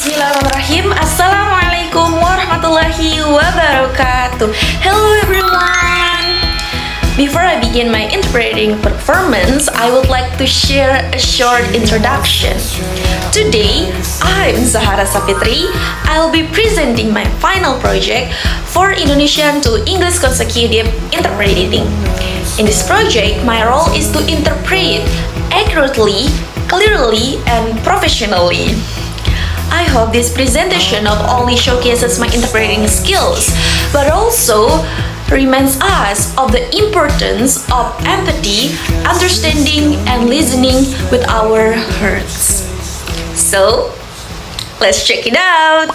Bismillahirrahmanirrahim. Assalamualaikum warahmatullahi wabarakatuh. Hello everyone. Before I begin my interpreting performance, I would like to share a short introduction. Today, I'm Zahara Sapitri. I'll be presenting my final project for Indonesian to English consecutive interpreting. In this project, my role is to interpret accurately, clearly, and professionally. I hope this presentation not only showcases my interpreting skills, but also reminds us of the importance of empathy, understanding, and listening with our hearts. So, let's check it out!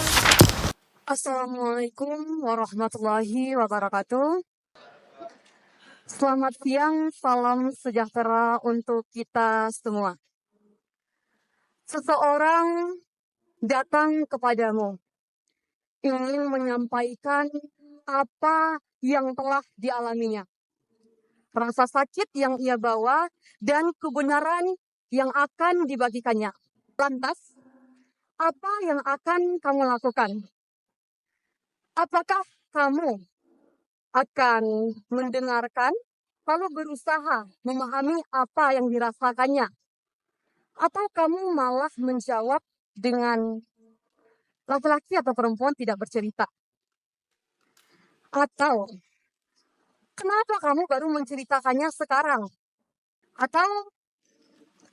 Assalamualaikum warahmatullahi wabarakatuh. Selamat siang, salam sejahtera untuk kita semua. Seseorang datang kepadamu, ingin menyampaikan apa yang telah dialaminya, rasa sakit yang ia bawa, dan kebenaran yang akan dibagikannya. Lantas, apa yang akan kamu lakukan? Apakah kamu akan mendengarkan, lalu berusaha memahami apa yang dirasakannya? Atau kamu malah menjawab dengan laki-laki atau perempuan tidak bercerita? Atau kenapa kamu baru menceritakannya sekarang? Atau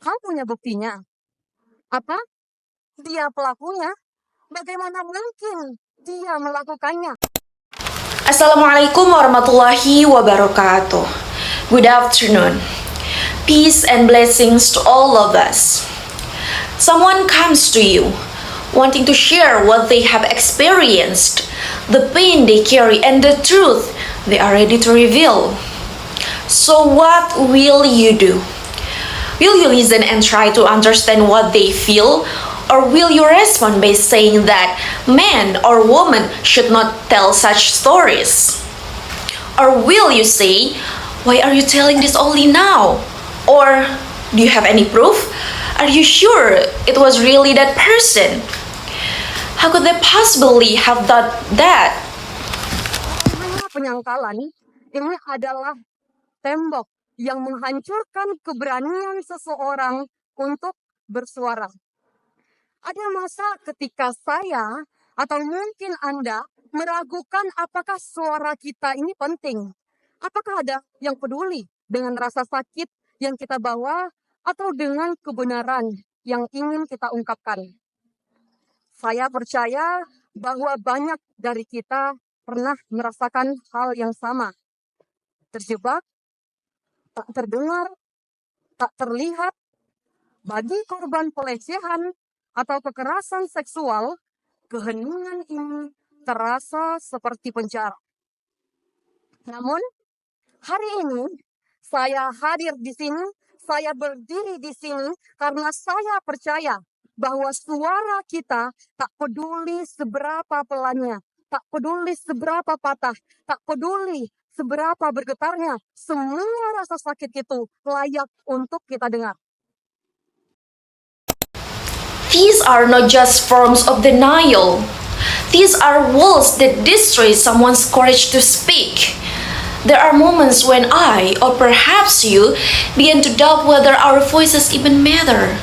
kamu punya buktinya? Apa? Dia pelakunya? Bagaimana mungkin dia melakukannya? Assalamualaikum warahmatullahi wabarakatuh. Good afternoon. Peace and blessings to all of us. Someone comes to you, wanting to share what they have experienced, the pain they carry, and the truth they are ready to reveal. So what will you do? Will you listen and try to understand what they feel? Or will you respond by saying that man or woman should not tell such stories? Or will you say, why are you telling this only now? Or do you have any proof? Are you sure it was really that person? How could they possibly have thought that? Penyangkalan ini adalah tembok yang menghancurkan keberanian seseorang untuk bersuara. Ada masa ketika saya atau mungkin Anda meragukan apakah suara kita ini penting. Apakah ada yang peduli dengan rasa sakit yang kita bawa atau dengan kebenaran yang ingin kita ungkapkan? Saya percaya bahwa banyak dari kita pernah merasakan hal yang sama. Terjebak, tak terdengar, tak terlihat. Bagi korban pelecehan atau kekerasan seksual, keheningan ini terasa seperti penjara. Namun, hari ini saya hadir di sini, saya berdiri di sini karena saya percaya bahwa suara kita tak peduli seberapa pelannya, tak peduli seberapa patah, tak peduli seberapa bergetarnya, semua rasa sakit itu layak untuk kita dengar. These are not just forms of denial. These are walls that destroy someone's courage to speak. There are moments when I, or perhaps you, begin to doubt whether our voices even matter,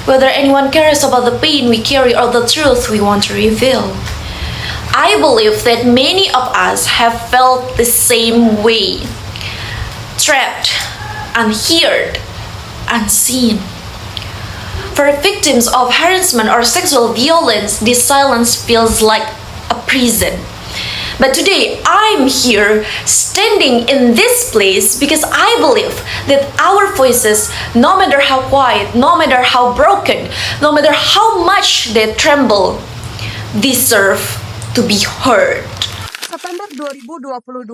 whether anyone cares about the pain we carry or the truth we want to reveal. I believe that many of us have felt the same way, trapped, unheard, unseen. For victims of harassment or sexual violence, this silence feels like a prison. But today, I'm here standing in this place because I believe that our voices, no matter how quiet, no matter how broken, no matter how much they tremble, deserve to be heard. September 2022,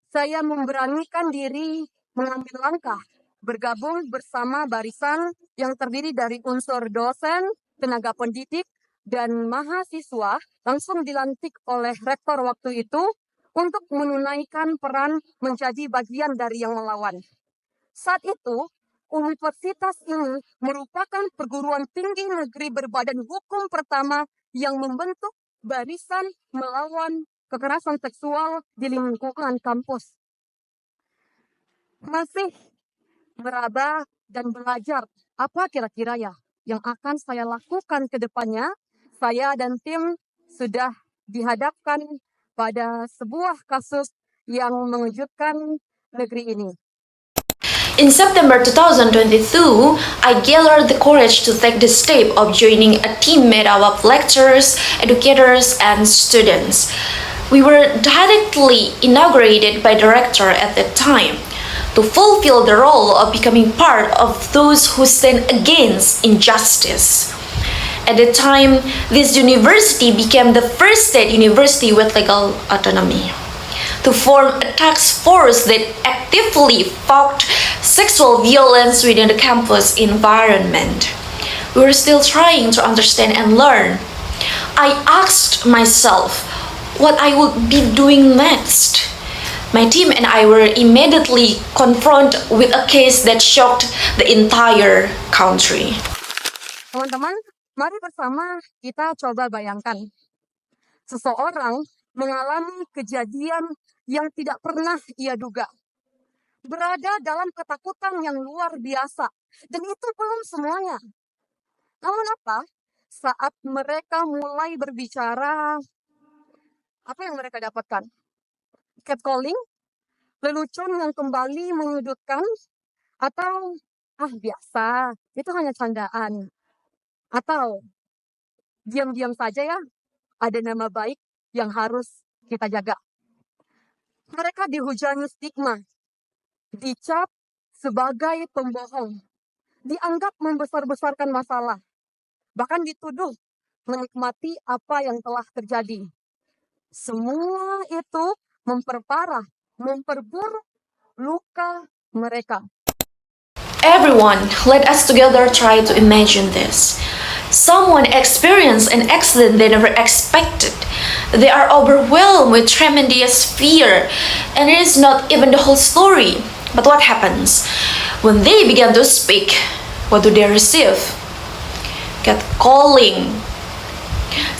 saya memberanikan diri mengambil langkah, bergabung bersama barisan yang terdiri dari unsur dosen, tenaga pendidik, dan mahasiswa langsung dilantik oleh rektor waktu itu untuk menunaikan peran menjadi bagian dari yang melawan. Saat itu, universitas ini merupakan perguruan tinggi negeri berbadan hukum pertama yang membentuk barisan melawan kekerasan seksual di lingkungan kampus. Masih meraba dan belajar apa kira-kira ya yang akan saya lakukan ke depannya. Saya dan tim sudah dihadapkan pada sebuah kasus yang mengejutkan negeri ini. In September 2022, I gathered the courage to take the step of joining a team made up of lecturers, educators, and students. We were directly inaugurated by the rector at that time to fulfill the role of becoming part of those who stand against injustice. At the time, this university became the first state university with legal autonomy. To form a task force that actively fought sexual violence within the campus environment. We were still trying to understand and learn. I asked myself what I would be doing next. My team and I were immediately confronted with a case that shocked the entire country. Teman-teman, mari bersama kita coba bayangkan. Seseorang mengalami kejadian yang tidak pernah ia duga. Berada dalam ketakutan yang luar biasa. Dan itu belum semuanya. Namun apa? Saat mereka mulai berbicara, apa yang mereka dapatkan? Catcalling? Lelucon yang kembali menyudutkan? Atau, biasa, itu hanya candaan. Atau, diam-diam saja ya, ada nama baik yang harus kita jaga. Mereka dihujani stigma, dicap sebagai pembohong, dianggap membesar-besarkan masalah, bahkan dituduh menikmati apa yang telah terjadi. Semua itu memperparah, memperburuk luka mereka. Everyone, let us together try to imagine this. Someone experienced an accident they never expected. They are overwhelmed with tremendous fear, and it is not even the whole story. But what happens? When they begin to speak, what do they receive? Catcalling,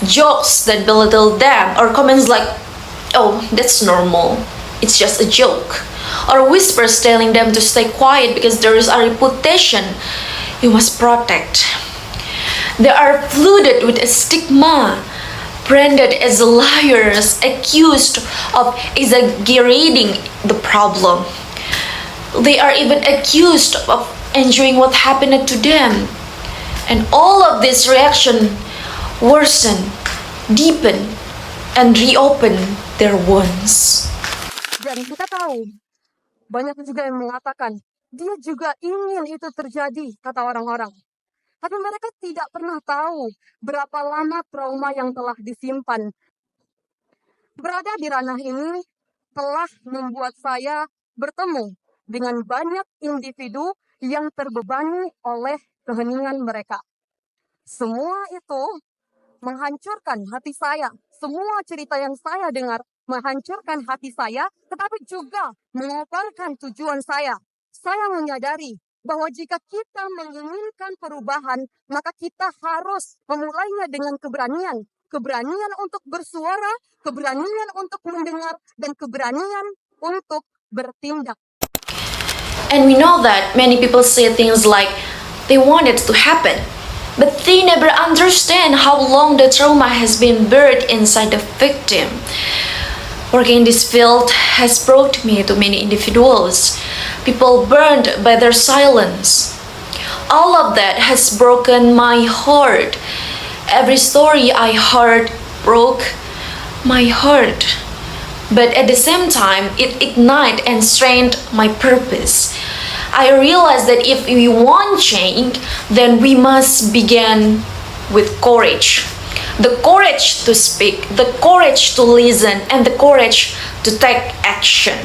jokes that belittle them, or comments like, "Oh, that's normal. It's just a joke." Or whispers telling them to stay quiet because there is a reputation you must protect. They are flooded with a stigma, branded as liars, accused of exaggerating the problem. They are even accused of enjoying what happened to them. And all of this reaction worsen, deepen, and reopen their wounds. Dan kita tahu, banyak juga yang mengatakan, dia juga ingin itu terjadi, kata orang-orang. Tapi mereka tidak pernah tahu berapa lama trauma yang telah disimpan. Berada di ranah ini telah membuat saya bertemu dengan banyak individu yang terbebani oleh keheningan mereka. Semua itu menghancurkan hati saya. Semua cerita yang saya dengar menghancurkan hati saya, tetapi juga mengobarkan tujuan saya. Saya menyadari bahwa jika kita menginginkan perubahan, maka kita harus memulainya dengan keberanian. Keberanian untuk bersuara, keberanian untuk mendengar, dan keberanian untuk bertindak. And we know that many people say things like they want it to happen, but they never understand how long the trauma has been buried inside the victim. Working in this field has brought me to many individuals, people burned by their silence. All of that has broken my heart. Every story I heard broke my heart. But at the same time, it ignited and strengthened my purpose. I realized that if we want change, then we must begin with courage. The courage to speak, the courage to listen, and the courage to take action.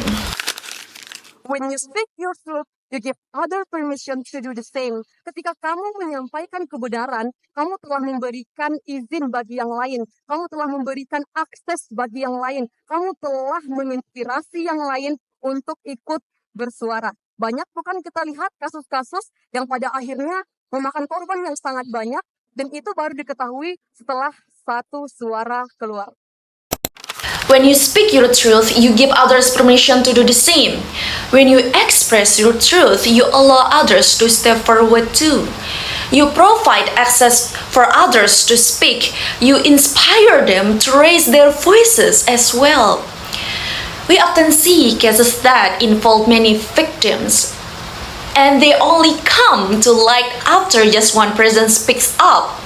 When you speak your truth, you give other permission to do the same. Ketika kamu menyampaikan kebenaran, kamu telah memberikan izin bagi yang lain. Kamu telah memberikan akses bagi yang lain. Kamu telah menginspirasi yang lain untuk ikut bersuara. Banyak bukan kita lihat kasus-kasus yang pada akhirnya memakan korban yang sangat banyak, dan itu baru diketahui setelah satu suara keluar. When you speak your truth, you give others permission to do the same. When you express your truth, you allow others to step forward too. You provide access for others to speak. You inspire them to raise their voices as well. We often see cases that involve many victims, and they only come to light after just one person speaks up.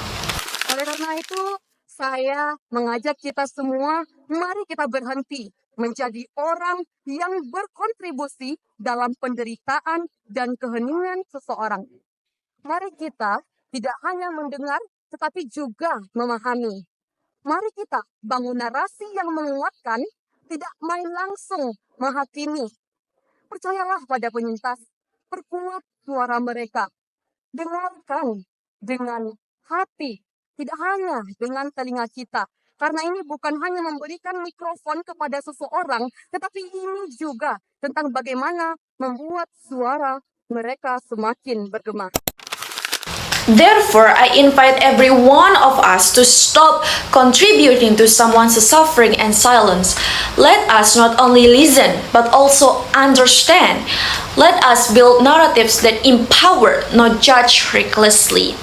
Oleh karena itu, saya mengajak kita semua, mari kita berhenti menjadi orang yang berkontribusi dalam penderitaan dan keheningan seseorang. Mari kita tidak hanya mendengar, tetapi juga memahami. Mari kita bangun narasi yang menguatkan, tidak main langsung menghakimi. Percayalah pada penyintas, perkuat suara mereka. Dengarkan dengan hati, tidak hanya dengan telinga kita. Karena ini bukan hanya memberikan mikrofon kepada seseorang, tetapi ini juga tentang bagaimana membuat suara mereka semakin bergema. Therefore, I invite every one of us to stop contributing to someone's suffering and silence. Let us not only listen, but also understand. Let us build narratives that empower, not judge recklessly.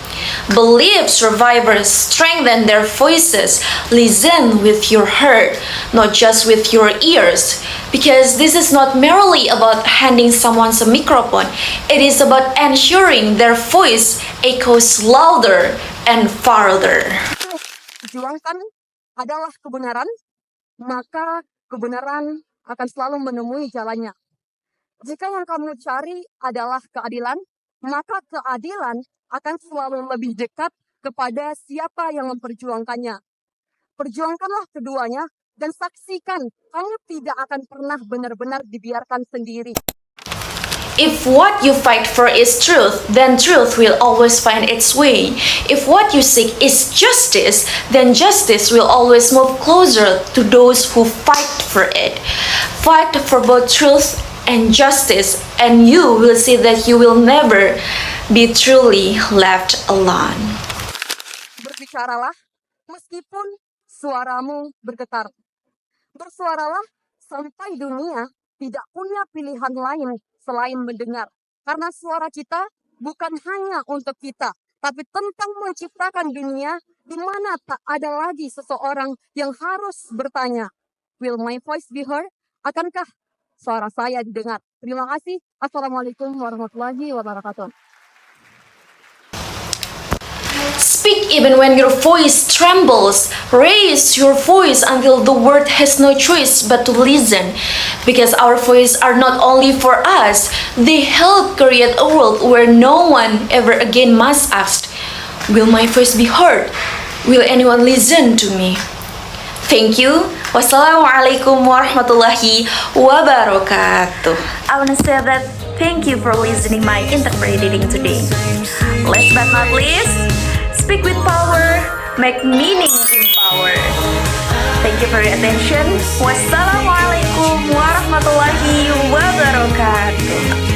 Believe survivors, strengthen their voices, listen with your heart, not just with your ears. Because this is not merely about handing someone a microphone, it is about ensuring their voice echoes louder and farther. Perjuangkan adalah kebenaran, maka kebenaran akan selalu menemui jalannya. Jika yang kamu cari adalah keadilan, maka keadilan akan selalu lebih dekat kepada siapa yang memperjuangkannya. Perjuangkanlah keduanya dan saksikan kamu tidak akan pernah benar-benar dibiarkan sendiri. If what you fight for is truth, then truth will always find its way. If what you seek is justice, then justice will always move closer to those who fight for it. Fight for both truth and justice, and you will see that you will never be truly left alone. Berbicaralah meskipun suaramu bergetar. Bersuaralah sampai dunia tidak punya pilihan lain selain mendengar. Karena suara kita bukan hanya untuk kita, tapi tentang menciptakan dunia di mana tak ada lagi seseorang yang harus bertanya, will my voice be heard? Akankah suara saya didengar? Terima kasih. Assalamualaikum warahmatullahi wabarakatuh. Speak even when your voice trembles. Raise your voice until the world has no choice but to listen. Because our voices are not only for us, they help create a world where no one ever again must ask, will my voice be heard? Will anyone listen to me? Thank you. Wassalamualaikum warahmatullahi wabarakatuh. I want to say that thank you for listening my interpreting reading today. Last but not least, speak with power, make meaning in power. Thank you for your attention. Wassalamualaikum warahmatullahi wabarakatuh.